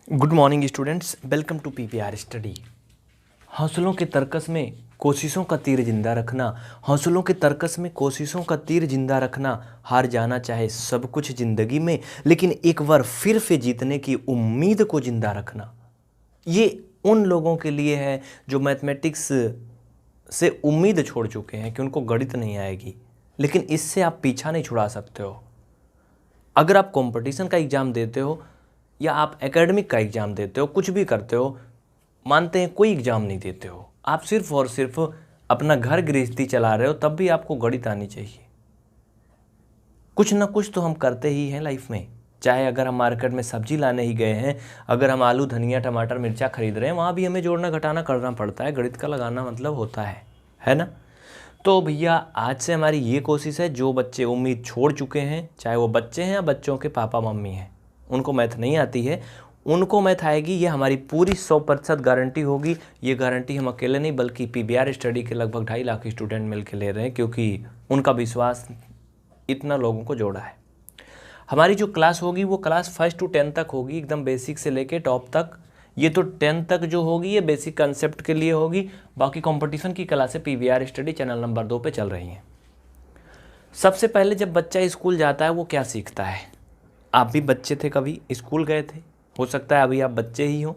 Good morning students, welcome to PPR study. हौसलों के तर्कस में कोशिशों का तीर जिंदा रखना, हौसलों के तर्कस में कोशिशों का तीर जिंदा रखना। हार जाना चाहे सब कुछ ज़िंदगी में, लेकिन एक बार फिर से जीतने की उम्मीद को जिंदा रखना। ये उन लोगों के लिए है जो मैथमेटिक्स से उम्मीद छोड़ चुके हैं कि उनको गणित नहीं आएगी, लेकिन इससे आप पीछा नहीं छुड़ा सकते हो। अगर आप कंपटीशन का एग्ज़ाम देते हो या आप एकेडमिक का एग्ज़ाम देते हो, कुछ भी करते हो, मानते हैं कोई एग्ज़ाम नहीं देते हो, आप सिर्फ और सिर्फ अपना घर गृहस्थी चला रहे हो, तब भी आपको गणित आनी चाहिए। कुछ ना कुछ तो हम करते ही हैं लाइफ में। चाहे अगर हम मार्केट में सब्जी लाने ही गए हैं, अगर हम आलू धनिया टमाटर मिर्चा खरीद रहे हैं, वहाँ भी हमें जोड़ना घटाना करना पड़ता है। गणित का लगाना मतलब होता है ना। तो भैया आज से हमारी ये कोशिश है, जो बच्चे उम्मीद छोड़ चुके हैं, चाहे वो बच्चे हैं या बच्चों के पापा मम्मी हैं, उनको मैथ नहीं आती है, उनको मैथ आएगी, ये हमारी पूरी 100% गारंटी होगी। ये गारंटी हम अकेले नहीं बल्कि पीबीआर स्टडी के लगभग 2.5 लाख स्टूडेंट मिलकर ले रहे हैं, क्योंकि उनका विश्वास इतना लोगों को जोड़ा है। हमारी जो क्लास होगी वो क्लास 1st to 10 तक होगी, एकदम बेसिक से लेके टॉप तक। ये तो 10 तक जो होगी ये बेसिक कंसेप्ट के लिए होगी, बाकी कंपटीशन की क्लासें पीवीआर स्टडी चैनल नंबर 2 पे चल रही हैं। सबसे पहले जब बच्चा स्कूल जाता है वो क्या सीखता है? आप भी बच्चे थे, कभी स्कूल गए थे, हो सकता है अभी आप बच्चे ही हो।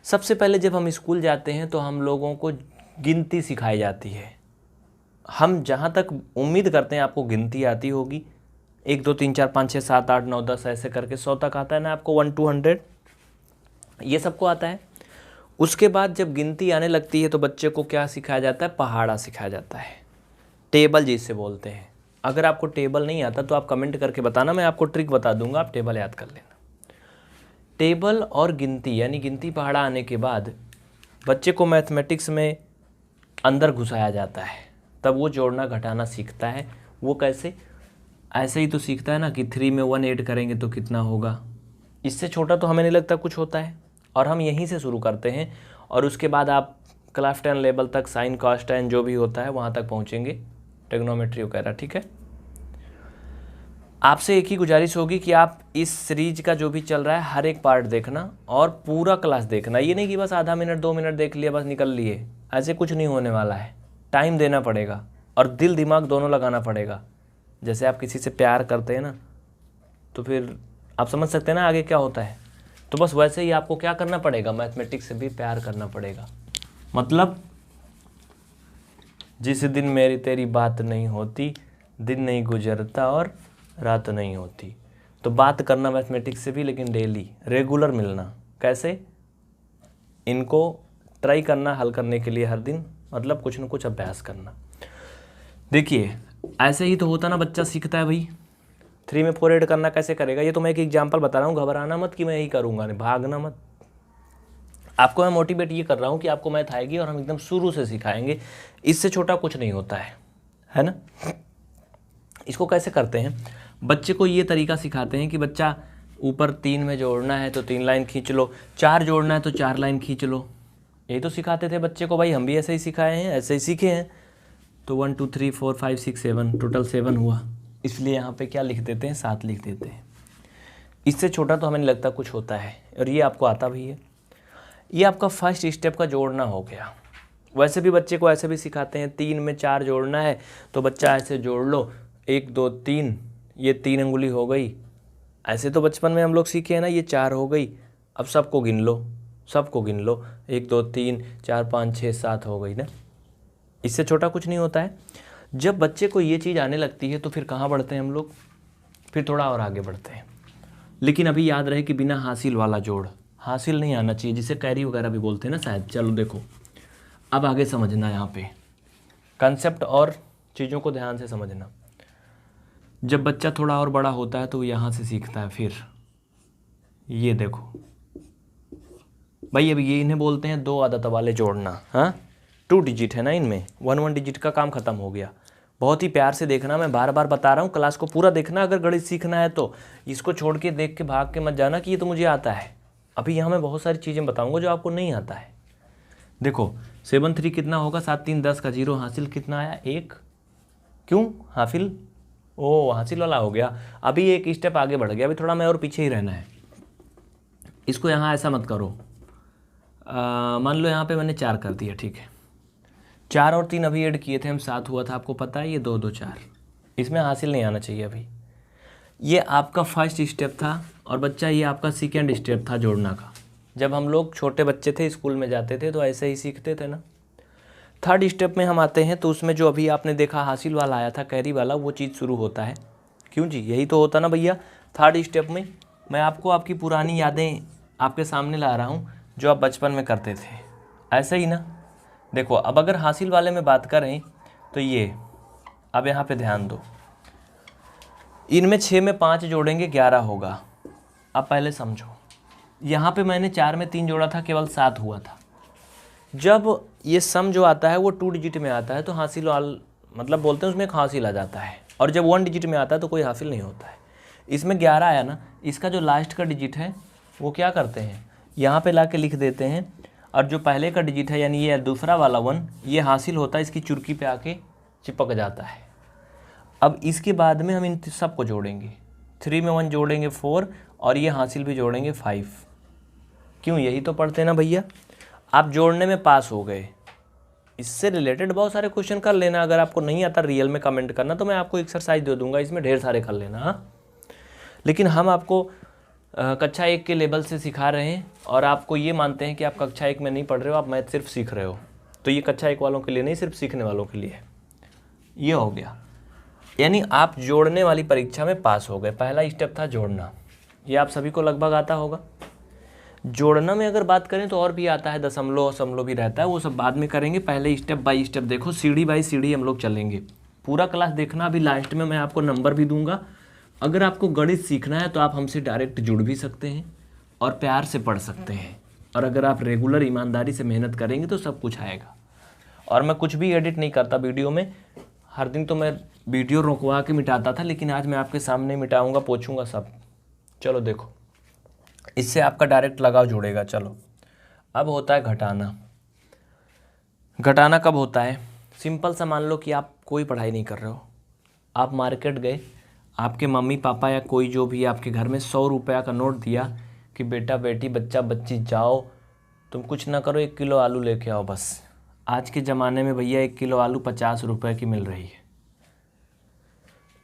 सबसे पहले जब हम स्कूल जाते हैं तो हम लोगों को गिनती सिखाई जाती है। हम जहाँ तक उम्मीद करते हैं आपको गिनती आती होगी, 1 2 3 4 5 6 7 8 9 10 ऐसे करके 100 तक आता है ना आपको, 1 to 100 ये सबको आता है। उसके बाद जब गिनती आने लगती है तो बच्चे को क्या सिखाया जाता है? पहाड़ा सिखाया जाता है, टेबल जिसे बोलते हैं। अगर आपको टेबल नहीं आता तो आप कमेंट करके बताना, मैं आपको ट्रिक बता दूंगा, आप टेबल याद कर लेना। टेबल और गिनती यानी गिनती पहाड़ा आने के बाद बच्चे को मैथमेटिक्स में अंदर घुसाया जाता है, तब वो जोड़ना घटाना सीखता है। वो कैसे? ऐसे ही तो सीखता है ना कि 3 में 1 ऐड करेंगे तो कितना होगा। इससे छोटा तो हमें नहीं लगता कुछ होता है, और हम यहीं से शुरू करते हैं और उसके बाद आप क्लास 10 लेवल तक साइन कॉस टेन जो भी होता है वहाँ तक पहुँचेंगे, ट्रिग्नोमेट्री वगैरह। ठीक है, आपसे एक ही गुजारिश होगी कि आप इस सीरीज का जो भी चल रहा है हर एक पार्ट देखना और पूरा क्लास देखना। ये नहीं कि बस आधा मिनट 2 मिनट देख लिया बस निकल लिए, ऐसे कुछ नहीं होने वाला है। टाइम देना पड़ेगा और दिल दिमाग दोनों लगाना पड़ेगा। जैसे आप किसी से प्यार करते हैं ना, तो फिर आप समझ सकते हैं ना आगे क्या होता है। तो बस वैसे ही आपको क्या करना पड़ेगा? मैथमेटिक्स से भी प्यार करना पड़ेगा। मतलब जिस दिन मेरी तेरी बात नहीं होती, दिन नहीं गुजरता और रात नहीं होती। तो बात करना मैथमेटिक्स से भी, लेकिन डेली रेगुलर मिलना। कैसे? इनको ट्राई करना हल करने के लिए हर दिन, मतलब कुछ ना कुछ अभ्यास करना। देखिए ऐसे ही तो होता ना, बच्चा सीखता है भाई 3 में 4 ऐड करना कैसे करेगा। ये तो मैं एक एग्जाम्पल बता रहा हूँ, घबराना मत कि मैं यही करूँगा, नहीं भागना मत। आपको मैं मोटिवेट ये कर रहा हूँ कि आपको मैथ आएगी और हम एकदम शुरू से सिखाएंगे, इससे छोटा कुछ नहीं होता है ना। इसको कैसे करते हैं? बच्चे को ये तरीका सिखाते हैं कि बच्चा ऊपर 3 में जोड़ना है तो 3 लाइन खींच लो, 4 जोड़ना है तो 4 लाइन खींच लो। यही तो सिखाते थे बच्चे को भाई, हम भी ऐसे ही सिखाए हैं, ऐसे ही सीखे हैं। तो 1 2 3 4 5 6 7 टोटल 7 हुआ, इसलिए यहाँ पे क्या लिख देते हैं? 7 लिख देते हैं। इससे छोटा तो हमें नहीं लगता कुछ होता है, और ये आपको आता भी है। ये आपका फर्स्ट स्टेप का जोड़ना हो गया। वैसे भी बच्चे को ऐसे भी सिखाते हैं, 3 में 4 जोड़ना है तो बच्चा ऐसे जोड़ लो, 1 2 3, ये 3 अंगुली हो गई। ऐसे तो बचपन में हम लोग सीखे हैं ना, ये 4 हो गई। अब सबको गिन लो, सबको गिन लो, 1 2 3 4 5 6 7 हो गई ना। इससे छोटा कुछ नहीं होता है। जब बच्चे को ये चीज़ आने लगती है तो फिर कहाँ बढ़ते हैं हम लोग? फिर थोड़ा और आगे बढ़ते हैं। लेकिन अभी याद रहे कि बिना हासिल वाला जोड़, हासिल नहीं आना चाहिए, जिसे कैरी वगैरह भी बोलते हैं ना शायद। चलो देखो, अब आगे समझना, यहाँ पे कंसेप्ट और चीज़ों को ध्यान से समझना। जब बच्चा थोड़ा और बड़ा होता है तो यहाँ से सीखता है। फिर ये देखो भाई, अब ये इन्हें बोलते हैं 2 आदत वाले जोड़ना। हाँ, 2 डिजिट है ना इनमें, 1 डिजिट का काम खत्म हो गया। बहुत ही प्यार से देखना, मैं बार बार बता रहा हूँ, क्लास को पूरा देखना। अगर गणित सीखना है तो इसको छोड़ के देख के भाग के मत जाना कि ये तो मुझे आता है। अभी यहाँ मैं बहुत सारी चीज़ें बताऊँगा जो आपको नहीं आता है। देखो 7 3 कितना होगा? 7 3 10 का 0। हासिल कितना आया? 1। क्यों हासिल? ओ हासिल वाला हो गया। अभी एक स्टेप आगे बढ़ गया, अभी थोड़ा मैं और पीछे ही रहना है। इसको यहाँ ऐसा मत करो, मान लो यहाँ पे मैंने 4 कर दिया, ठीक है, 4 और 3 अभी ऐड किए थे हम, 7 हुआ था, आपको पता है, ये 2 2 4, इसमें हासिल नहीं आना चाहिए अभी। ये आपका फर्स्ट स्टेप था और बच्चा ये आपका सेकेंड स्टेप था जोड़ना का। जब हम लोग छोटे बच्चे थे, स्कूल में जाते थे तो ऐसे ही सीखते थे ना। थर्ड स्टेप में हम आते हैं तो उसमें जो अभी आपने देखा हासिल वाला आया था, कैरी वाला, वो चीज़ शुरू होता है। क्यों जी, यही तो होता ना भैया। थर्ड स्टेप में मैं आपको आपकी पुरानी यादें आपके सामने ला रहा हूँ जो आप बचपन में करते थे, ऐसे ही ना। देखो अब अगर हासिल वाले में बात करें तो ये, अब यहाँ पे ध्यान दो, इनमें 6 में 5 जोड़ेंगे 11 होगा। अब पहले समझो, यहाँ पे मैंने 4 में 3 जोड़ा था, केवल 7 हुआ था। जब ये सम जो आता है वो 2 डिजिट में आता है तो हासिल वाल मतलब बोलते हैं उसमें एक हासिल आ जाता है, और जब 1 डिजिट में आता है तो कोई हासिल नहीं होता है। इसमें 11 आया ना, इसका जो लास्ट का डिजिट है वो क्या करते हैं, यहाँ पे ला के लिख देते हैं, और जो पहले का डिजिट है यानी ये दूसरा वाला 1, ये हासिल होता है, इसकी चुरकी पे आके चिपक जाता है। अब इसके बाद में हम इन सबको जोड़ेंगे, 3 में 1 जोड़ेंगे 4, और ये हासिल भी जोड़ेंगे 5। क्यों, यही तो पढ़ते हैं ना भैया। आप जोड़ने में पास हो गए। इससे रिलेटेड बहुत सारे क्वेश्चन कर लेना, अगर आपको नहीं आता रियल में कमेंट करना तो मैं आपको एक्सरसाइज दे दूंगा, इसमें ढेर सारे कर लेना। हाँ, लेकिन हम आपको कक्षा 1 के लेवल से सिखा रहे हैं और आपको ये मानते हैं कि आप कक्षा 1 में नहीं पढ़ रहे हो, आप मैथ सिर्फ सीख रहे हो। तो ये कक्षा 1 वालों के लिए नहीं, सिर्फ सीखने वालों के लिए है। ये हो गया, यानी आप जोड़ने वाली परीक्षा में पास हो गए। पहला स्टेप था जोड़ना, ये आप सभी को लगभग आता होगा। जोड़ना में अगर बात करें तो और भी आता है, दशमलव भी रहता है, वो सब बाद में करेंगे। पहले स्टेप बाय स्टेप देखो, सीढ़ी बाय सीढ़ी हम लोग चलेंगे। पूरा क्लास देखना, अभी लास्ट में मैं आपको नंबर भी दूंगा। अगर आपको गणित सीखना है तो आप हमसे डायरेक्ट जुड़ भी सकते हैं और प्यार से पढ़ सकते हैं, और अगर आप रेगुलर ईमानदारी से मेहनत करेंगे तो सब कुछ आएगा। और मैं कुछ भी एडिट नहीं करता वीडियो में, हर दिन तो मैं वीडियो रुकवा के मिटाता था, लेकिन आज मैं आपके सामने मिटाऊंगा, पोछूंगा सब। चलो देखो, इससे आपका डायरेक्ट लगाव जुड़ेगा। चलो, अब होता है घटाना। घटाना कब होता है, सिंपल सा मान लो कि आप कोई पढ़ाई नहीं कर रहे हो, आप मार्केट गए, आपके मम्मी पापा या कोई जो भी आपके घर में 100 रुपया का नोट दिया कि बेटा बेटी बच्चा बच्ची जाओ, तुम कुछ ना करो, 1 किलो आलू लेके आओ बस। आज के ज़माने में भैया 1 किलो आलू 50 रुपये की मिल रही है।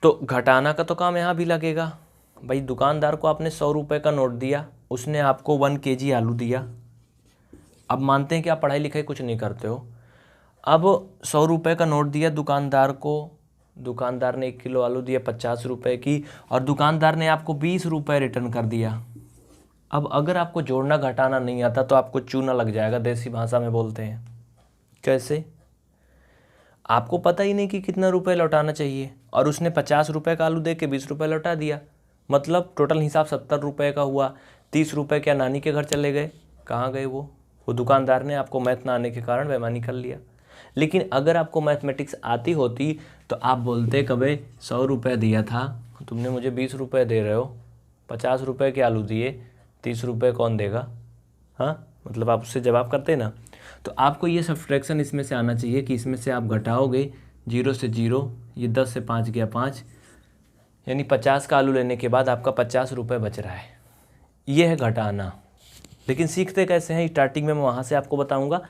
तो घटाना का तो काम यहाँ भी लगेगा। भाई दुकानदार को आपने 100 रुपये का नोट दिया, उसने आपको 1 kg आलू दिया। अब मानते हैं कि आप पढ़ाई लिखाई कुछ नहीं करते हो। अब 100 रुपये का नोट दिया दुकानदार को, दुकानदार ने 1 किलो आलू दिया 50 रुपये की, और दुकानदार ने आपको 20 रुपये रिटर्न कर दिया। अब अगर आपको जोड़ना घटाना नहीं आता तो आपको चूना लग जाएगा, देसी भाषा में बोलते हैं। कैसे, आपको पता ही नहीं कि कितना रुपए लौटाना चाहिए, और उसने 50 रुपये का आलू दे के 20 रुपये लौटा दिया, मतलब टोटल हिसाब 70 रुपये का हुआ। 30 रुपये क्या नानी के घर चले गए, कहाँ गए वो दुकानदार ने आपको मैथ ना आने के कारण बेईमानी कर लिया। लेकिन अगर आपको मैथमेटिक्स आती होती तो आप बोलते कभी 100 रुपये दिया था, तुमने मुझे 20 रुपये दे रहे हो, 50 रुपये के आलू दिए, 30 रुपये कौन देगा। हाँ, मतलब आप उससे जवाब करते ना। तो आपको ये सब्ट्रैक्शन इसमें से आना चाहिए कि इसमें से आप घटाओगे 0 से 0, ये 10 से 5 गया 5, यानी 50 का आलू लेने के बाद आपका 50 रुपये बच रहा है। ये है घटाना। लेकिन सीखते कैसे हैं, स्टार्टिंग में मैं वहाँ से आपको बताऊँगा।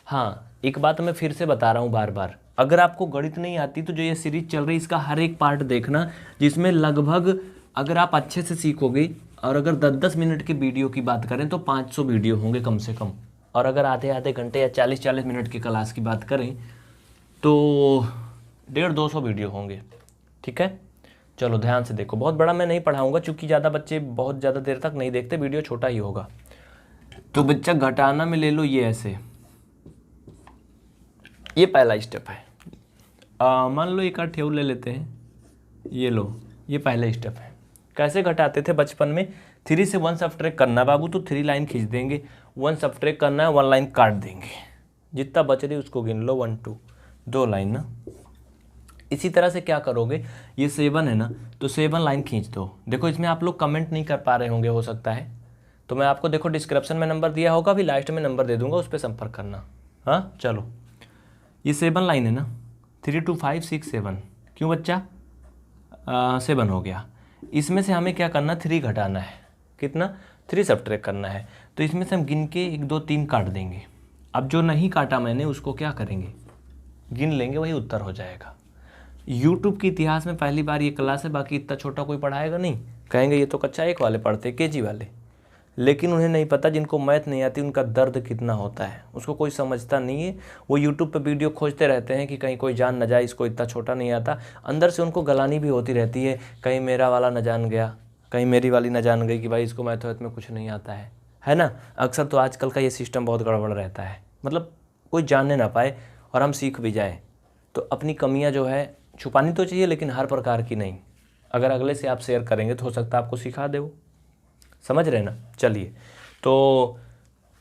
हाँ, एक बात मैं फिर से बता रहा हूँ बार बार, अगर आपको गणित नहीं आती तो जो ये सीरीज चल रही है इसका हर एक पार्ट देखना, जिसमें लगभग अगर आप अच्छे से सीखोगे, और अगर 10-10 मिनट की वीडियो की बात करें तो 500 वीडियो होंगे कम से कम, और अगर आधे आधे घंटे या 40-40 मिनट की क्लास की बात करें तो 150-200 वीडियो होंगे। ठीक है, चलो ध्यान से देखो। बहुत बड़ा मैं नहीं पढ़ाऊँगा क्योंकि ज़्यादा बच्चे बहुत ज़्यादा देर तक नहीं देखते, वीडियो छोटा ही होगा। तो बच्चा घटाना में ले लो ये ऐसे, ये पहला स्टेप है। मान लो एक आध ठेव ले लेते हैं, ये लो, ये पहला स्टेप है। कैसे घटाते थे बचपन में, 3 से 1 सब्ट्रैक्ट करना बाबू, तो 3 लाइन खींच देंगे, 1 सब्ट्रैक्ट करना है 1 लाइन काट देंगे, जितना बच रही उसको गिन लो, 1 2 2 लाइन ना। इसी तरह से क्या करोगे, ये 7 है ना, तो 7 लाइन खींच दो। देखो इसमें आप लोग कमेंट नहीं कर पा रहे होंगे, हो सकता है, तो मैं आपको देखो डिस्क्रिप्शन में नंबर दिया होगा, अभी लास्ट में नंबर दे दूंगा, उस पर संपर्क करना। हाँ चलो, ये 7 लाइन है ना, 3 2 5 6 7, क्यों बच्चा 7 हो गया। इसमें से हमें क्या करना, 3 घटाना है। कितना 3 सब्ट्रैक्ट करना है। तो इसमें से हम गिन के 1 2 3 काट देंगे। अब जो नहीं काटा मैंने उसको क्या करेंगे, गिन लेंगे, वही उत्तर हो जाएगा। यूट्यूब के इतिहास में पहली बार ये क्लास है, बाकी इतना छोटा कोई पढ़ाएगा नहीं, कहेंगे ये तो कक्षा 1 वाले पढ़ते, केजी वाले। लेकिन उन्हें नहीं पता, जिनको मैथ नहीं आती उनका दर्द कितना होता है, उसको कोई समझता नहीं है। वो यूट्यूब पे वीडियो खोजते रहते हैं कि कहीं कोई जान न जाए, इसको इतना छोटा नहीं आता। अंदर से उनको गलानी भी होती रहती है, कहीं मेरा वाला न जान गया, कहीं मेरी वाली न जान गई कि भाई इसको मैथ में कुछ नहीं आता है ना। अक्सर तो आजकल का ये सिस्टम बहुत गड़बड़ रहता है, मतलब कोई जानने ना पाए और हम सीख भी जाएँ। तो अपनी कमियाँ जो है छुपानी तो चाहिए, लेकिन हर प्रकार की नहीं। अगर अगले से आप शेयर करेंगे तो हो सकता है आपको सिखा दे वो, समझ रहे ना। चलिए, तो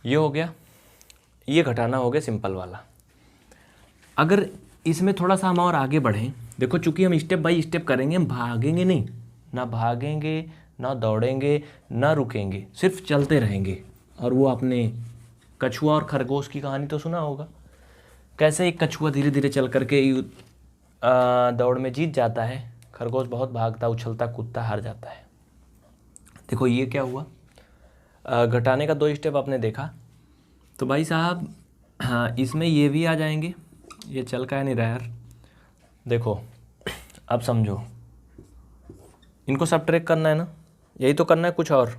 ये हो गया, ये घटाना हो गया सिंपल वाला। अगर इसमें थोड़ा सा हम और आगे बढ़ें, देखो चूंकि हम स्टेप बाय स्टेप करेंगे, हम भागेंगे नहीं, ना भागेंगे ना दौड़ेंगे ना रुकेंगे, सिर्फ चलते रहेंगे। और वो आपने कछुआ और खरगोश की कहानी तो सुना होगा, कैसे एक कछुआ धीरे धीरे चल करके दौड़ में जीत जाता है, खरगोश बहुत भागता उछलता कूदता हार जाता है। देखो ये क्या हुआ, घटाने का 2 स्टेप आपने देखा। तो भाई साहब हाँ, इसमें ये भी आ जाएंगे, ये चल का नहीं रहा यार। देखो अब समझो, इनको सब्ट्रैक्ट करना है ना, यही तो करना है, कुछ और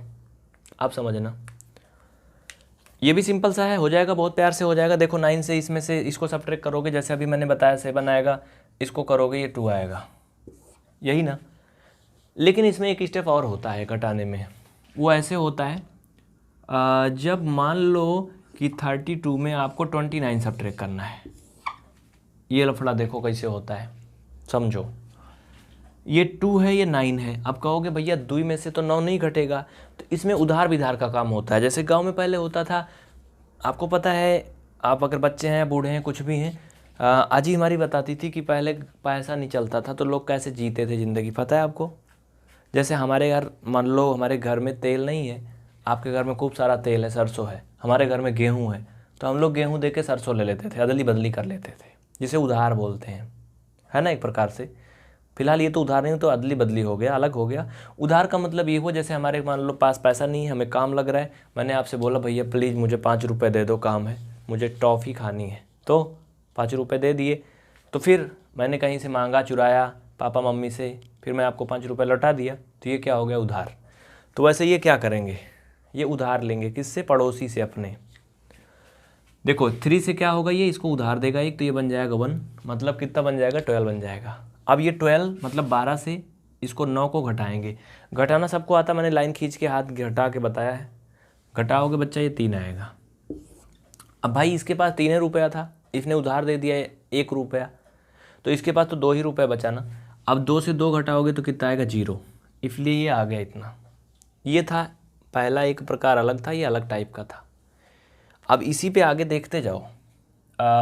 आप समझना। ये भी सिंपल सा है, हो जाएगा, बहुत प्यार से हो जाएगा। देखो 9 से इसमें से इसको सब्ट्रैक्ट करोगे, जैसे अभी मैंने बताया 7 आएगा, इसको करोगे ये 2 आएगा, यही ना। लेकिन इसमें एक स्टेप और होता है घटाने में, वो ऐसे होता है जब मान लो कि 32 में आपको 29 सब्ट्रैक्ट करना है। ये लफड़ा देखो कैसे होता है, समझो। ये 2 है, ये 9 है। अब कहोगे भैया 2 में से तो 9 नहीं घटेगा, तो इसमें उधार विधार का काम होता है। जैसे गांव में पहले होता था, आपको पता है, आप अगर बच्चे हैं बूढ़े हैं कुछ भी हैं, आजी हमारी बताती थी कि पहले पैसा नहीं चलता था तो लोग कैसे जीते थे ज़िंदगी, पता है आपको। जैसे हमारे घर, मान लो हमारे घर में तेल नहीं है, आपके घर में खूब सारा तेल है, सरसों है, हमारे घर में गेहूँ है, तो हम लोग गेहूँ दे के सरसों ले लेते थे, अदली बदली कर लेते थे, जिसे उधार बोलते हैं, है ना एक प्रकार से। फिलहाल ये तो उधार नहीं, तो अदली बदली हो गया, अलग हो गया। उधार का मतलब ये हुआ, जैसे हमारे मान लो पास पैसा नहीं है, हमें काम लग रहा है, मैंने आपसे बोला भैया प्लीज़ मुझे 5 रुपये दे दो, काम है, मुझे टॉफ़ी खानी है, तो 5 रुपये दे दिए। तो फिर मैंने कहीं से मांगा चुराया पापा मम्मी से, फिर मैं आपको 5 रुपये लौटा दिया, तो ये क्या हो गया, उधार। तो वैसे ये क्या करेंगे, ये उधार लेंगे, किससे, पड़ोसी से अपने। देखो 3 से क्या होगा, ये इसको उधार देगा एक, तो ये बन जाएगा 1, मतलब कितना बन जाएगा, 12 बन जाएगा। अब ये 12 मतलब 12 से इसको 9 को घटाएंगे। घटाना सबको आता, मैंने लाइन खींच के हाथ घटा के बताया है। घटाओगे बच्चा, ये 3 आएगा। अब भाई इसके पास 3 रुपया था, इसने उधार दे दिया 1 रुपया, तो इसके पास तो 2 ही रुपया बचा ना। अब 2 से 2 घटाओगे तो कितना आएगा, 0, इसलिए ये आ गया इतना। ये था पहला, एक प्रकार अलग था, ये अलग टाइप का था। अब इसी पे आगे देखते जाओ।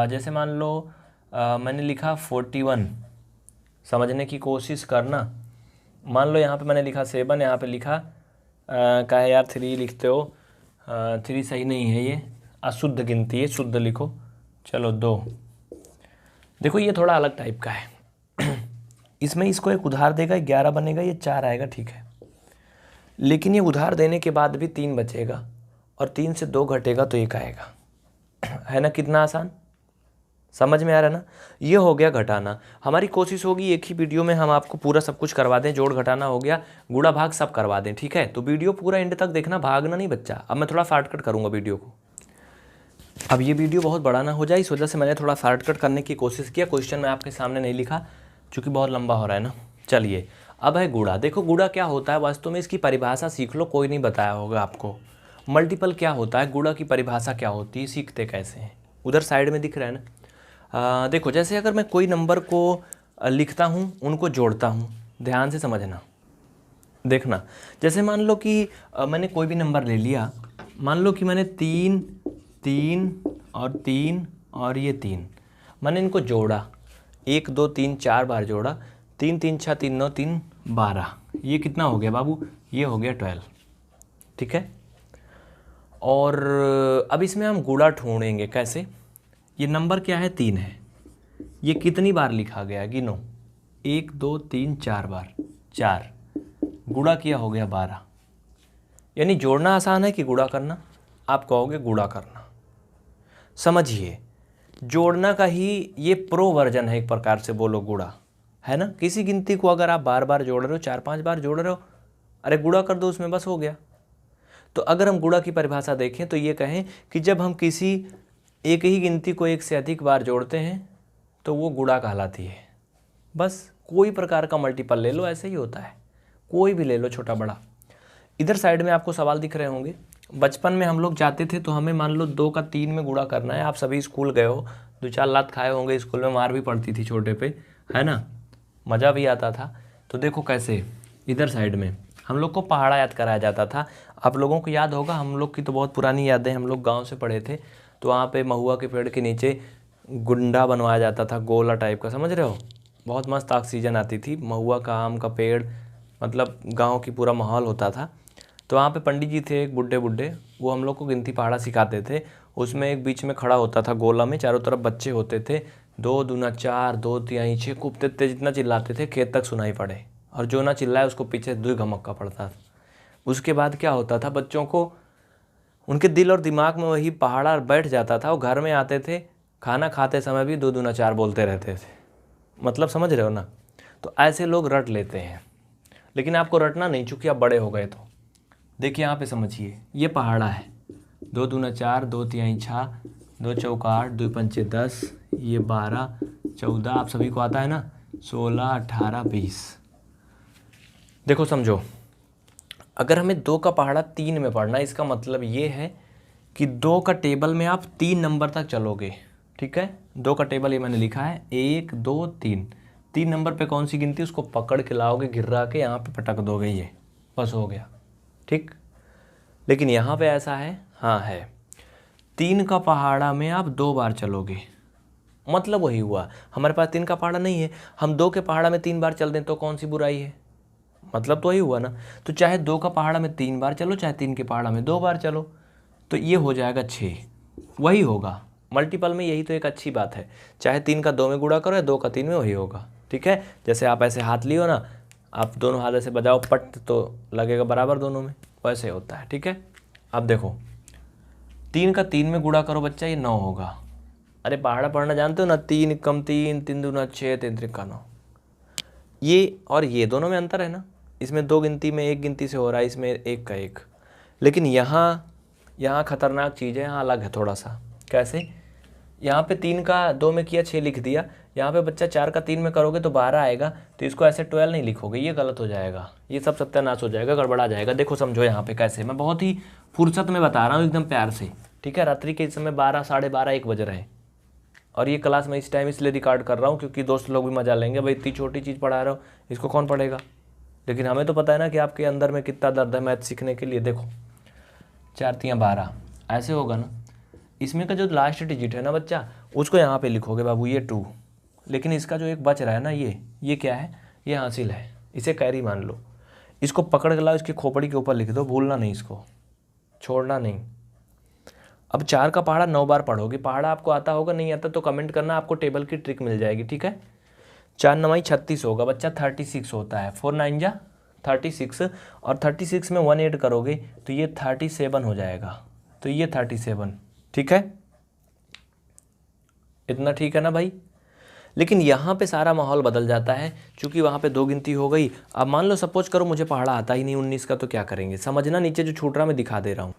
जैसे मान लो मैंने लिखा 41, समझने की कोशिश करना। मान लो यहाँ पे मैंने लिखा 7, यहाँ पे लिखा क्या है यार 3 लिखते हो, 3 सही नहीं है, ये अशुद्ध गिनती है, शुद्ध लिखो, चलो 2। देखो ये थोड़ा अलग टाइप का है। इसमें इसको एक उधार देगा, 11 बनेगा, ये 4 आएगा, ठीक है। लेकिन ये उधार देने के बाद भी 3 बचेगा, और 3 से 2 घटेगा तो 1 आएगा, है ना। कितना आसान, समझ में आ रहा है ना। ये हो गया घटाना। हमारी कोशिश होगी एक ही वीडियो में हम आपको पूरा सब कुछ करवा दें, जोड़ घटाना हो गया, गुणा भाग सब करवा दें, ठीक है। तो वीडियो पूरा एंड तक देखना, भागना नहीं बच्चा। अब मैं थोड़ा शॉर्टकट करूँगा वीडियो को। अब ये वीडियो बहुत बड़ा ना हो जाए, इस वजह से मैंने थोड़ा शॉर्टकट करने की कोशिश किया। क्वेश्चन मैं आपके सामने नहीं लिखा चूँकि बहुत लंबा हो रहा है ना। चलिए अब है गुणा। देखो गुणा क्या होता है, वास्तव में इसकी परिभाषा सीख लो, कोई नहीं बताया होगा आपको। मल्टीपल क्या होता है, गुणा की परिभाषा क्या होती है, सीखते कैसे हैं, उधर साइड में दिख रहा है ना। देखो जैसे अगर मैं कोई नंबर को लिखता हूँ, उनको जोड़ता हूँ, ध्यान से समझना, देखना। जैसे मान लो कि मैंने कोई भी नंबर ले लिया, मान लो कि मैंने 3 3 और 3 और ये 3, मैंने इनको जोड़ा, 1 2 3 4 बार जोड़ा, 3 3 6 3 9 3 12, ये कितना हो गया बाबू, ये हो गया 12, ठीक है। और अब इसमें हम गुणा ढूंढेंगे, कैसे। ये नंबर क्या है, 3 है, ये कितनी बार लिखा गया, गिनो, 1 2 3 4 बार, 4 गुणा किया हो गया 12। यानी जोड़ना आसान है कि गुणा करना? आप कहोगे गुणा करना। समझिए, जोड़ना का ही ये प्रो वर्जन है एक प्रकार से, बोलो गुणा, है ना। किसी गिनती को अगर आप बार बार जोड़ रहे हो, 4-5 बार जोड़ रहे हो, अरे गुणा कर दो उसमें, बस हो गया। तो अगर हम गुणा की परिभाषा देखें तो ये कहें कि जब हम किसी एक ही गिनती को एक से अधिक बार जोड़ते हैं तो वो गुणा कहलाती है। बस कोई प्रकार का मल्टीपल ले लो, ऐसे ही होता है, कोई भी ले लो, छोटा बड़ा। इधर साइड में आपको सवाल दिख रहे होंगे, बचपन में हम लोग जाते थे तो हमें मान लो 2 का 3 में गुणा करना है। आप सभी स्कूल गए हो, 2-4 लात खाए होंगे स्कूल में, मार भी पड़ती थी छोटे पे, है ना, मज़ा भी आता था। तो देखो कैसे, इधर साइड में हम लोग को पहाड़ा याद कराया जाता था। आप लोगों को याद होगा, हम लोग की तो बहुत पुरानी यादें, हम लोग गांव से पढ़े थे, तो वहाँ पे महुआ के पेड़ के नीचे गुंडा बनवाया जाता था, गोला टाइप का, समझ रहे हो। बहुत मस्त ऑक्सीजन आती थी, महुआ का, आम का पेड़, मतलब गाँव की पूरा माहौल होता था। तो वहाँ पे पंडित जी थे एक बुड्ढे, वो हम लोग को गिनती पहाड़ा सिखाते थे। उसमें एक बीच में खड़ा होता था गोला में, चारों तरफ बच्चे होते थे, 2 दूना 4, 2 तिहाई 6, खूब तेज जितना चिल्लाते थे खेत तक सुनाई पड़े, और जो ना चिल्लाए उसको पीछे 2 धमक्का पड़ता था। उसके बाद क्या होता था, बच्चों को उनके दिल और दिमाग में वही पहाड़ा बैठ जाता था। वो घर में आते थे, खाना खाते समय भी 2 दूना 4 बोलते रहते थे। मतलब समझ रहे हो ना। तो ऐसे लोग रट लेते हैं, लेकिन आपको रटना नहीं, चूँकि आप बड़े हो गए। तो देखिए यहाँ पे समझिए, ये पहाड़ा है, 2 दूना 4, 2 तिहाई 6, 2 चौका 8, 2 पंचे 10, ये 12, 14, आप सभी को आता है ना, 16, 18, 20। देखो समझो, अगर हमें 2 का पहाड़ा 3 में पढ़ना है, इसका मतलब ये है कि 2 का टेबल में आप 3 नंबर तक चलोगे, ठीक है। 2 का टेबल ये मैंने लिखा है, 1, 2, 3। 3 नंबर पे कौन सी गिनती, उसको पकड़ के लाओगे, गिरा के यहाँ पे पटक दोगे, ये बस हो गया, ठीक। लेकिन यहाँ पे ऐसा है, हाँ है, 3 का पहाड़ा में आप 2 बार चलोगे, मतलब वही हुआ, हमारे पास 3 का पहाड़ा नहीं है, हम 2 के पहाड़ा में 3 बार चल दें तो कौन सी बुराई है, मतलब तो वही हुआ ना। तो चाहे 2 का पहाड़ा में 3 बार चलो, चाहे 3 के पहाड़ा में 2 बार चलो, तो ये हो जाएगा 6, वही होगा। मल्टीपल में यही तो एक अच्छी बात है, चाहे 3 का 2 में गुणा करो या 2 का 3 में, वही होगा, ठीक है। जैसे आप ऐसे हाथ लियो ना, आप दोनों हाथ ऐसे बजाओ पट, तो लगेगा बराबर दोनों में, वैसे होता है, ठीक है। अब देखो, 3 का 3 में गुणा करो बच्चा, ये 9 होगा। अरे पहाड़ा पढ़ना जानते हो ना, 3 कम 3, 3 दूना 6, 3 त्रिका 9। ये और ये दोनों में अंतर है ना, इसमें 2 गिनती में 1 गिनती से हो रहा है, इसमें 1 का 1। लेकिन यहाँ खतरनाक चीज़ है, यहाँ अलग है थोड़ा सा। कैसे, यहाँ पे 3 का 2 में किया, 6 लिख दिया। यहाँ पे बच्चा 4 का 3 में करोगे तो 12 आएगा, तो इसको ऐसे 12 नहीं लिखोगे, ये गलत हो जाएगा, ये सब सत्यानाश हो जाएगा, गड़बड़ा जाएगा। देखो समझो यहाँ पे कैसे, मैं बहुत ही फुर्सत में बता रहा हूँ, एकदम प्यार से, ठीक है। रात्रि के इस समय 12, 12:30, 1 बज रहे हैं, और ये क्लास मैं इस टाइम इसलिए रिकॉर्ड कर रहा हूँ क्योंकि दोस्त लोग भी मजा लेंगे, भाई इतनी छोटी चीज़ पढ़ा रहे हो, इसको कौन पढ़ेगा। लेकिन हमें तो पता है ना कि आपके अंदर में कितना दर्द है मैथ सीखने के लिए। देखो 4 तियाँ 12 ऐसे होगा ना, इसमें का जो लास्ट डिजिट है ना बच्चा, उसको यहाँ पे लिखोगे बाबू, ये 2। लेकिन इसका जो एक बच रहा है ना, ये क्या है, ये हासिल है, इसे कैरी मान लो। इसको पकड़ के लाओ, इसकी खोपड़ी के ऊपर लिख दो, भूलना नहीं, इसको छोड़ना नहीं। अब 4 का पहाड़ा 9 बार पढ़ोगे। पहाड़ा आपको आता होगा, नहीं आता तो कमेंट करना, आपको टेबल की ट्रिक मिल जाएगी, ठीक है। 4 9 36 होगा बच्चा, 36 होता है, 4 9 जा 36, और 36 में 1 ऐड करोगे तो ये 37 हो जाएगा, तो ये 37, ठीक है। इतना ठीक है ना भाई। लेकिन यहाँ पे सारा माहौल बदल जाता है, क्योंकि वहाँ पे 2 गिनती हो गई। अब मान लो सपोज करो मुझे पहाड़ा आता ही नहीं 19 का, तो क्या करेंगे, समझना, नीचे जो छूट रहा मैं दिखा दे रहा हूँ।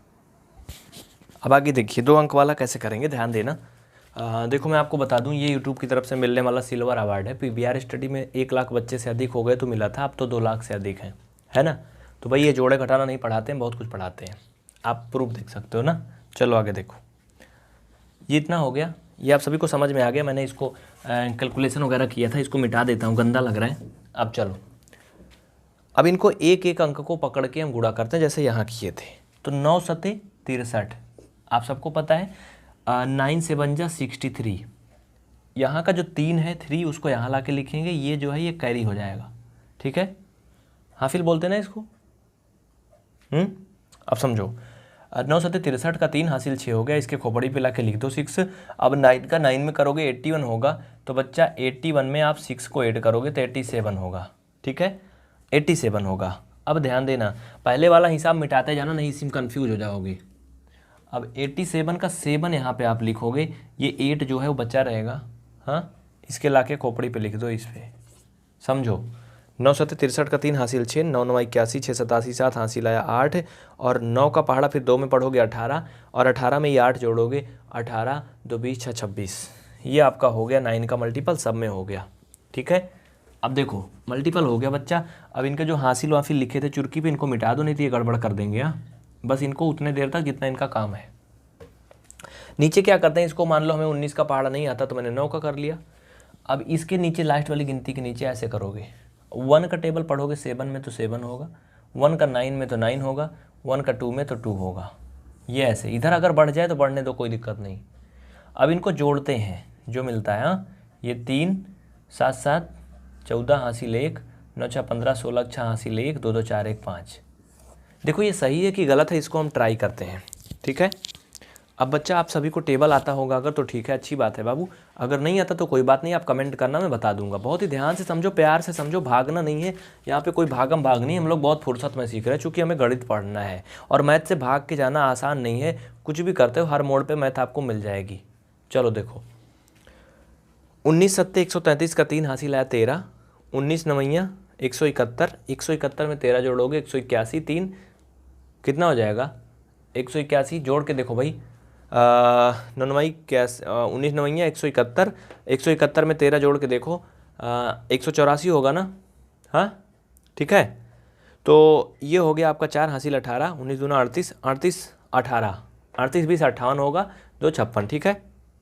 अब आगे देखिए 2 अंक वाला कैसे करेंगे, ध्यान देना। देखो मैं आपको बता दूं, ये यूट्यूब की तरफ से मिलने वाला सिल्वर अवार्ड है। पीवीआर स्टडी में 1 लाख बच्चे से अधिक हो गए तो मिला था, अब तो 2 लाख से अधिक हैं, है ना। तो भाई ये जोड़े घटाना नहीं पढ़ाते हैं, बहुत कुछ पढ़ाते हैं, आप प्रूफ देख सकते हो ना। चलो आगे देखो, ये इतना हो गया, ये आप सभी को समझ में आ गया। मैंने इसको कैलकुलेशन वगैरह किया था, इसको मिटा देता हूँ, गंदा लग रहा है। अब चलो, अब इनको एक एक अंक को पकड़ के हम गुणा करते हैं, जैसे यहाँ किए थे। तो 9 सते 63, आप सबको पता है 9 7 जा 63। यहाँ का जो 3 है 3, उसको यहाँ ला के लिखेंगे, ये जो है ये कैरी हो जाएगा, ठीक है। हाफिल बोलते ना इसको। अब समझो, 9 सते 63 का 3 हासिल 6 हो गया, इसके खोपड़ी पे ला के लिख दो 6। अब 9 का 9 में करोगे 81 होगा, तो बच्चा 81 में आप 6 को ऐड करोगे तो 87 होगा, ठीक है, 87 होगा। अब ध्यान देना, पहले वाला हिसाब मिटाते जाना, नहीं इसमें कन्फ्यूज हो जाओगे। अब 87 का 7 यहाँ पे आप लिखोगे, ये 8 जो है वो बचा रहेगा। हाँ, इसके लाके खोपड़ी पे लिख दो इस पे, समझो। 9 7 63 का 3 हासिल 6, 9 9 81, 6 87 7 हासिल आया 8, और 9 का पहाड़ा फिर 2 में पढ़ोगे 18, और 18 में ये 8 जोड़ोगे, 18 2 20 6 26, ये आपका हो गया 9 का मल्टीपल, सब में हो गया। ठीक है, अब देखो मल्टीपल हो गया बच्चा। अब इनके जो हासिल वासिल लिखे थे चुरकी पे, इनको मिटा दो, नहीं तो ये गड़बड़ कर देंगे। हाँ, बस इनको उतने देर तक जितना इनका काम है। नीचे क्या करते हैं, इसको मान लो हमें 19 का पहाड़ा नहीं आता तो मैंने 9 का कर लिया। अब इसके नीचे लास्ट वाली गिनती के नीचे ऐसे करोगे, 1 का टेबल पढ़ोगे 7 में तो 7 होगा, 1 का 9 में तो 9 होगा, 1 का 2 में तो 2 होगा। ये ऐसे, इधर अगर बढ़ जाए तो बढ़ने दो, कोई दिक्कत नहीं। अब इनको जोड़ते हैं, जो मिलता है। हाँ, ये 3 7 7 14 हासिल 1, 9 6 15 16 6 हासिल 1, 2 2 4 1 5। देखो ये सही है कि गलत है, इसको हम ट्राई करते हैं। ठीक है, अब बच्चा आप सभी को टेबल आता होगा अगर तो ठीक है, अच्छी बात है बाबू। अगर नहीं आता तो कोई बात नहीं, आप कमेंट करना, मैं बता दूंगा। बहुत ही ध्यान से समझो, प्यार से समझो, भागना नहीं है यहाँ पे, कोई भागम भाग नहीं। हम लोग बहुत फुर्सत में सीख रहे हैं, चूँकि हमें गणित पढ़ना है, और मैथ से भाग के जाना आसान नहीं है। कुछ भी करते हो हर मोड़ पर मैथ आपको मिल जाएगी। चलो देखो, 19 7 133 का 3 हासिल आया 13, 19 9 171, 171 में 13 जोड़ोगे 181, 3 कितना हो जाएगा 181, जोड़ के देखो भाई, 9 9 19 9 171, 171 में 13 जोड़ के देखो, 184 होगा ना। हाँ ठीक है, तो ये हो गया आपका 4 हासिल 18, 19 दूना 38, 38 18, 38 20 58 होगा, 2 56। ठीक है,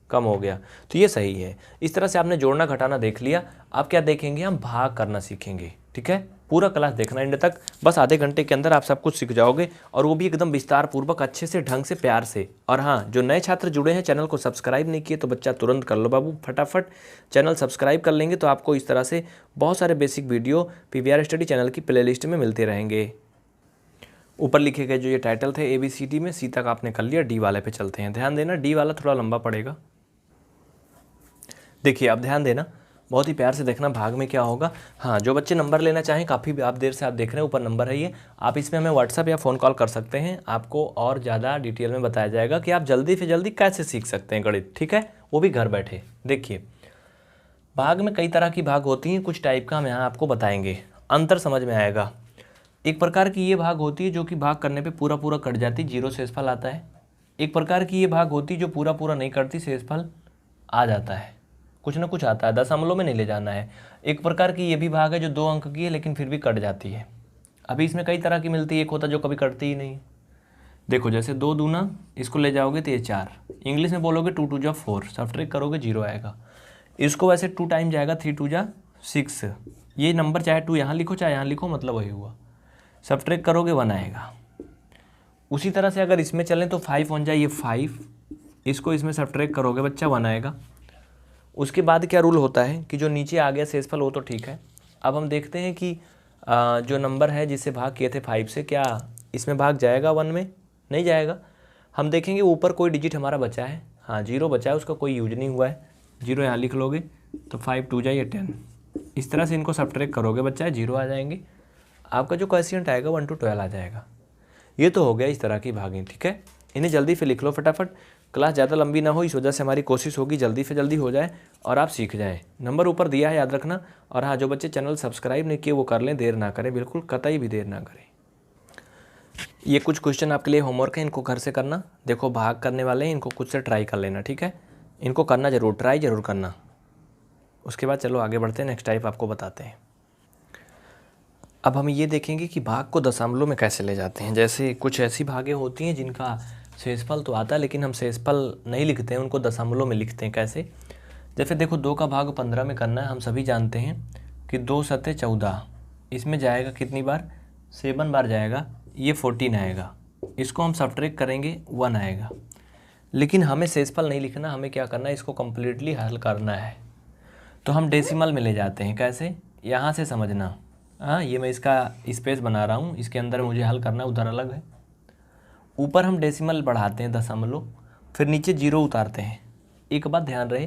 कम हो गया, तो ये सही है। इस तरह से आपने जोड़ना घटाना देख लिया। आप क्या देखेंगे, हम भाग करना सीखेंगे। ठीक है, पूरा क्लास देखना एंड तक, बस आधे घंटे के अंदर आप सब कुछ सीख जाओगे, और वो भी एकदम विस्तार पूर्वक, अच्छे से, ढंग से, प्यार से। और हाँ, जो नए छात्र जुड़े हैं, चैनल को सब्सक्राइब नहीं किए तो बच्चा तुरंत कर लो बाबू, फटाफट चैनल सब्सक्राइब कर लेंगे तो आपको इस तरह से बहुत सारे basic video PVR study channel की प्लेलिस्ट में मिलते रहेंगे। ऊपर लिखे गए जो ये टाइटल थे ABCD में, सी तक आपने कर लिया, डी वाले पे चलते हैं। ध्यान देना, डी वाला थोड़ा लंबा पड़ेगा। देखिए अब ध्यान देना, बहुत ही प्यार से देखना, भाग में क्या होगा। हाँ, जो बच्चे नंबर लेना चाहें, काफ़ी आप देर से आप देख रहे हैं, ऊपर नंबर है ये, आप इसमें हमें व्हाट्सअप या फ़ोन कॉल कर सकते हैं। आपको और ज़्यादा डिटेल में बताया जाएगा कि आप जल्दी से जल्दी कैसे सीख सकते हैं गणित। ठीक है, वो भी घर बैठे। देखिए, भाग में कई तरह की भाग होती हैं, कुछ टाइप का हम यहाँ आपको बताएंगे, अंतर समझ में आएगा। एक प्रकार की ये भाग होती है जो कि भाग करने पे पूरा पूरा कट जाती, जीरो शेषफल आता है। एक प्रकार की ये भाग होती है जो पूरा पूरा नहीं कटती, शेषफल आ जाता है, कुछ ना कुछ आता है, दशमलव में नहीं ले जाना है। एक प्रकार की ये भी भाग है जो 2 अंक की है लेकिन फिर भी कट जाती है। अभी इसमें कई तरह की मिलती है, एक होता है जो कभी कटती ही नहीं। देखो जैसे 2 दूना, इसको ले जाओगे तो ये 4, इंग्लिश में बोलोगे 2 2 जा 4, सब्ट्रैक्ट करोगे 0 आएगा। इसको वैसे 2 टाइम जाएगा, 3 2 जा 6, ये नंबर चाहे 2 यहाँ लिखो चाहे यहाँ लिखो, मतलब वही हुआ। सब्ट्रैक्ट करोगे 1 आएगा। उसी तरह से अगर इसमें चलें तो 5 1 जा ये 5, इसको इसमें सब्ट्रैक्ट करोगे बच्चा 1 आएगा। उसके बाद क्या रूल होता है कि जो नीचे आ गया शेषफल वो तो ठीक है। अब हम देखते हैं कि जो नंबर है जिससे भाग किए थे 5 से, क्या इसमें भाग जाएगा 1 में? नहीं जाएगा। हम देखेंगे ऊपर कोई डिजिट हमारा बचा है, हाँ 0 बचा है, उसका कोई यूज नहीं हुआ है, 0 यहाँ लिख लोगे तो 5 2 जाइए 10। इस तरह से इनको सब्ट्रैक्ट करोगे बच्चा, 0 आ जाएंगे। आपका जो क्वोशिएंट आएगा 1 to 12 आ जाएगा। ये तो हो गया इस तरह की भागें। ठीक है, इन्हें जल्दी से लिख लो फटाफट, क्लास ज़्यादा लंबी ना हो, इस वजह से हमारी कोशिश होगी जल्दी से जल्दी हो जाए और आप सीख जाएं। नंबर ऊपर दिया है, याद रखना। और हाँ, जो बच्चे चैनल सब्सक्राइब नहीं किए वो कर लें, देर ना करें, बिल्कुल कतई भी देर ना करें। ये कुछ क्वेश्चन आपके लिए होमवर्क है, इनको घर से करना। देखो भाग करने वाले हैं, इनको खुद से ट्राई कर लेना। ठीक है, इनको करना ज़रूर, ट्राई ज़रूर करना। उसके बाद चलो आगे बढ़ते हैं, नेक्स्ट टाइप आपको बताते हैं। अब हम ये देखेंगे कि भाग को दशमलव में कैसे ले जाते हैं। जैसे कुछ ऐसी भागें होती हैं जिनका शेषफल तो आता है लेकिन हम शेषफल नहीं लिखते हैं, उनको दशमलव में लिखते हैं। कैसे? जैसे देखो 2 का भाग 15 में करना है, हम सभी जानते हैं कि 2 7 14, इसमें जाएगा कितनी बार? 7 बार जाएगा, ये 14 आएगा। इसको हम सब्ट्रैक्ट करेंगे 1 आएगा। लेकिन हमें शेषफल नहीं लिखना, हमें क्या करना है, इसको कम्प्लीटली हल करना है। तो हम डेसिमल में ले जाते हैं। कैसे? यहाँ से समझना। हाँ, ये मैं इसका स्पेस बना रहा हूँ, इसके अंदर मुझे हल करना, उधर अलग है। ऊपर हम डेसिमल बढ़ाते हैं दशमलव, फिर नीचे 0 उतारते हैं। एक बात ध्यान रहे,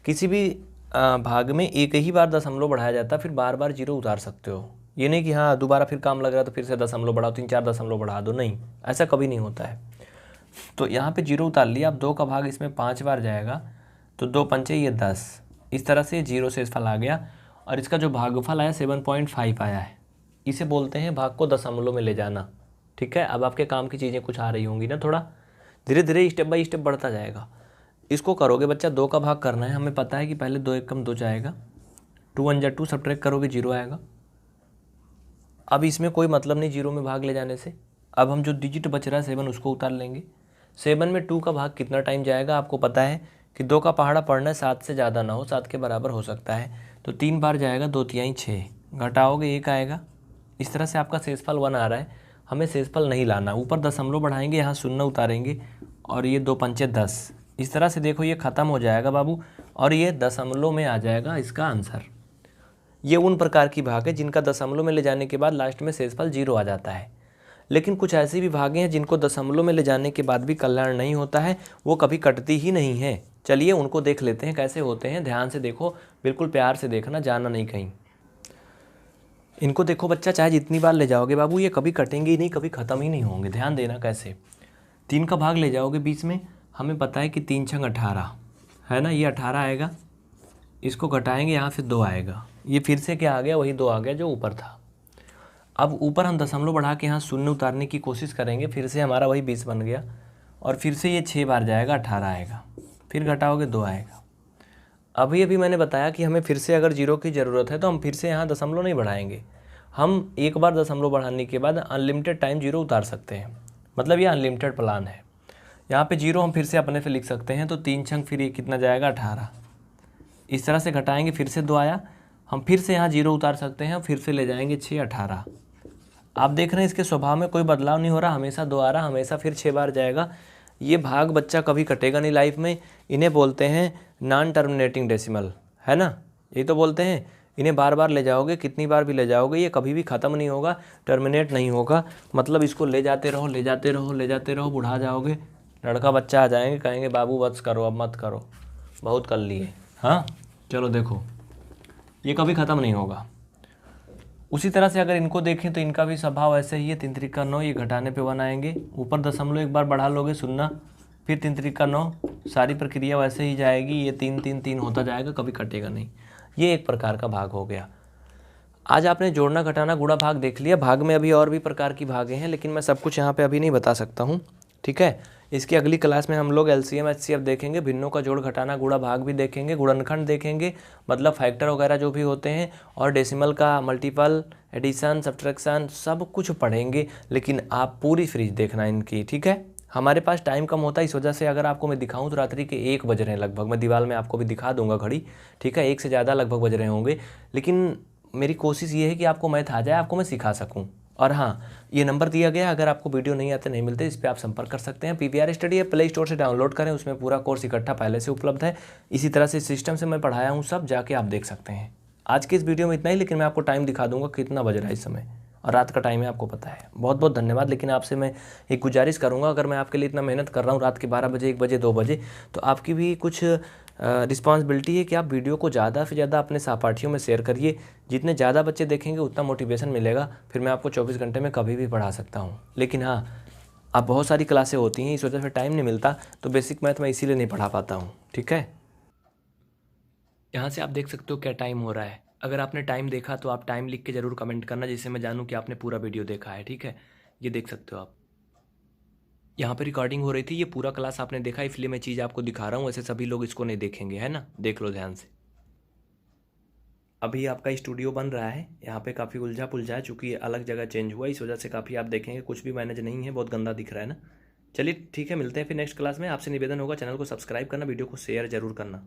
किसी भी भाग में एक ही बार दशमलव बढ़ाया जाता है, फिर बार बार 0 उतार सकते हो। ये नहीं कि हाँ दोबारा फिर काम लग रहा है तो फिर से दशमलव बढ़ाओ, 3-4 दशमलव बढ़ा दो, नहीं, ऐसा कभी नहीं होता है। तो यहाँ पे 0 उतार लिया। अब 2 का भाग इसमें 5 बार जाएगा तो 2 पंचे ये 10, इस तरह से 0 शेषफल आ गया। और इसका जो भागफल आया 7.5 आया है। इसे बोलते हैं भाग को दशमलव में ले जाना। ठीक है, अब आपके काम की चीज़ें कुछ आ रही होंगी ना, थोड़ा धीरे धीरे स्टेप बाय स्टेप बढ़ता जाएगा। इसको करोगे बच्चा, 2 का भाग करना है, हमें पता है कि पहले 2 एकम 2 जाएगा, 2 1 जा 2, सब्ट्रैक्ट करोगे 0 आएगा। अब इसमें कोई मतलब नहीं 0 में भाग ले जाने से। अब हम जो डिजिट बच रहा है 7 उसको उतार लेंगे। 7 में 2 का भाग कितना टाइम जाएगा, आपको पता है कि 2 का पहाड़ा पढ़ना है, 7 से ज़्यादा ना हो, 7 के बराबर हो सकता है, तो 3 बार जाएगा, 2 तिहाई 6, घटाओगे 1 आएगा। इस तरह से आपका शेषफल 1 आ रहा है। हमें शेषफल नहीं लाना, ऊपर दशमलव बढ़ाएंगे, यहाँ शून्य उतारेंगे और ये 2 पंचे 10, इस तरह से देखो ये ख़त्म हो जाएगा बाबू, और ये दशमलव में आ जाएगा इसका आंसर। ये उन प्रकार की भाग है जिनका दशमलव में ले जाने के बाद लास्ट में शेषफल 0 आ जाता है। लेकिन कुछ ऐसी भी भागें हैं जिनको दशमलव में ले जाने के बाद भी कल्याण नहीं होता है, वो कभी कटती ही नहीं है। चलिए उनको देख लेते हैं कैसे होते हैं, ध्यान से देखो, बिल्कुल प्यार से देखना, जाना नहीं कहीं। इनको देखो बच्चा, चाहे जितनी बार ले जाओगे बाबू ये कभी कटेंगे ही नहीं, कभी ख़त्म ही नहीं होंगे। ध्यान देना कैसे। 3 का भाग ले जाओगे बीच में, हमें पता है कि 3 छंग 18 है ना, ये 18 आएगा, इसको घटाएंगे, यहाँ से 2 आएगा, ये फिर से क्या आ गया, वही 2 आ गया जो ऊपर था। अब ऊपर हम दशमलव बढ़ा के यहाँ शून्य उतारने की कोशिश करेंगे, फिर से हमारा वही 20 बन गया, और फिर से ये 6 बार जाएगा, 18 आएगा, फिर घटाओगे 2 आएगा। अभी मैंने बताया कि हमें फिर से अगर 0 की ज़रूरत है तो हम फिर से यहाँ दशमलव नहीं बढ़ाएंगे, हम एक बार दशमलव बढ़ाने के बाद अनलिमिटेड टाइम 0 उतार सकते हैं, मतलब ये अनलिमिटेड प्लान है। यहाँ पे 0 हम फिर से अपने से लिख सकते हैं, तो 3 छंग फिर ये कितना जाएगा, 18, इस तरह से घटाएंगे, फिर से 2 आया, हम फिर से यहाँ 0 उतार सकते हैं, फिर से ले जाएंगे 6 18। आप देख रहे हैं इसके स्वभाव में कोई बदलाव नहीं हो रहा, हमेशा 2 आ रहा, हमेशा फिर 6 बार जाएगा। ये भाग बच्चा कभी कटेगा नहीं लाइफ में। इन्हें बोलते हैं नॉन टर्मिनेटिंग डेसिमल, है ना, यही तो बोलते हैं। इन्हें बार बार ले जाओगे, कितनी बार भी ले जाओगे, ये कभी भी ख़त्म नहीं होगा, टर्मिनेट नहीं होगा। मतलब इसको ले जाते रहो, ले जाते रहो, ले जाते रहो, बुढ़ा जाओगे, लड़का बच्चा आ जाएंगे, कहेंगे बाबू बस करो, अब मत करो, बहुत कर लिए। हाँ चलो देखो, ये कभी ख़त्म नहीं होगा। उसी तरह से अगर इनको देखें तो इनका भी स्वभाव ऐसे ही है, 3 त्रिका 9, ये घटाने पे 1 आएंगे, ऊपर दशमलव एक बार बढ़ा लोगे 0, फिर 3 त्रिका 9, सारी प्रक्रिया वैसे ही जाएगी, ये 3 3 3 होता जाएगा, कभी कटेगा नहीं। ये एक प्रकार का भाग हो गया। आज आपने जोड़ना घटाना गुणा भाग देख लिया। भाग में अभी और भी प्रकार की भागें हैं, लेकिन मैं सब कुछ यहाँ पे अभी नहीं बता सकता हूँ, ठीक है। इसकी अगली क्लास में हम लोग LCM HCF देखेंगे, भिन्नों का जोड़ घटाना गुणा भाग भी देखेंगे, गुणनखंड देखेंगे, मतलब फैक्टर वगैरह जो भी होते हैं, और डेसिमल का मल्टीपल, एडिशन, सब्ट्रैक्शन, सब कुछ पढ़ेंगे। लेकिन आप पूरी सीरीज देखना इनकी, ठीक है। हमारे पास टाइम कम होता है, इस वजह से अगर आपको मैं दिखाऊं तो रात्रि के 1 बज रहे हैं लगभग। मैं दीवार में आपको भी दिखा दूंगा घड़ी, ठीक है, 1 से ज़्यादा लगभग बज रहे होंगे। लेकिन मेरी कोशिश ये है कि आपको मैथ आ जाए, आपको मैं सिखा सकूं। और हाँ, ये नंबर दिया गया, अगर आपको वीडियो नहीं आते, नहीं मिलते, इस पर आप संपर्क कर सकते हैं। PVR स्टडी है, प्ले स्टोर से डाउनलोड करें, उसमें पूरा कोर्स इकट्ठा पहले से उपलब्ध है। इसी तरह से सिस्टम से मैं पढ़ाया हूँ, सब जाके आप देख सकते हैं। आज के इस वीडियो में इतना ही, लेकिन मैं आपको टाइम दिखा दूंगा कितना बज रहा है इस समय, और रात का टाइम है, आपको पता है। बहुत बहुत धन्यवाद। लेकिन आपसे मैं एक गुजारिश करूंगा, अगर मैं आपके लिए इतना मेहनत कर रहा हूँ रात के 12 बजे, 1 बजे, 2 बजे, तो आपकी भी कुछ रिस्पॉन्सिबिलिटी है कि आप वीडियो को ज़्यादा से ज़्यादा अपने सहपाठियों में शेयर करिए। जितने ज़्यादा बच्चे देखेंगे उतना मोटिवेशन मिलेगा, फिर मैं आपको 24 घंटे में कभी भी पढ़ा सकता हूँ। लेकिन हाँ, अब बहुत सारी क्लासें होती हैं, इस वजह से टाइम नहीं मिलता, तो बेसिक मैथ मैं इसीलिए नहीं पढ़ा पाता हूँ, ठीक है। यहाँ से आप देख सकते हो क्या टाइम हो रहा है। अगर आपने टाइम देखा तो आप टाइम लिख के ज़रूर कमेंट करना, जिससे मैं जानूँ कि आपने पूरा वीडियो देखा है, ठीक है। ये देख सकते हो आप, यहाँ पे रिकॉर्डिंग हो रही थी, ये पूरा क्लास आपने देखा, इसलिए मैं चीज़ आपको दिखा रहा हूँ, वैसे सभी लोग इसको नहीं देखेंगे, है ना। देख लो ध्यान से। अभी आपका स्टूडियो बन रहा है, यहाँ पे काफ़ी उलझा पुलझा है, चूँकि अलग जगह चेंज हुआ, इस वजह से काफ़ी आप देखेंगे कुछ भी मैनेज नहीं है, बहुत गंदा दिख रहा है ना। चलिए ठीक है, मिलते हैं फिर नेक्स्ट क्लास में। आपसे निवेदन होगा चैनल को सब्सक्राइब करना, वीडियो को शेयर जरूर करना।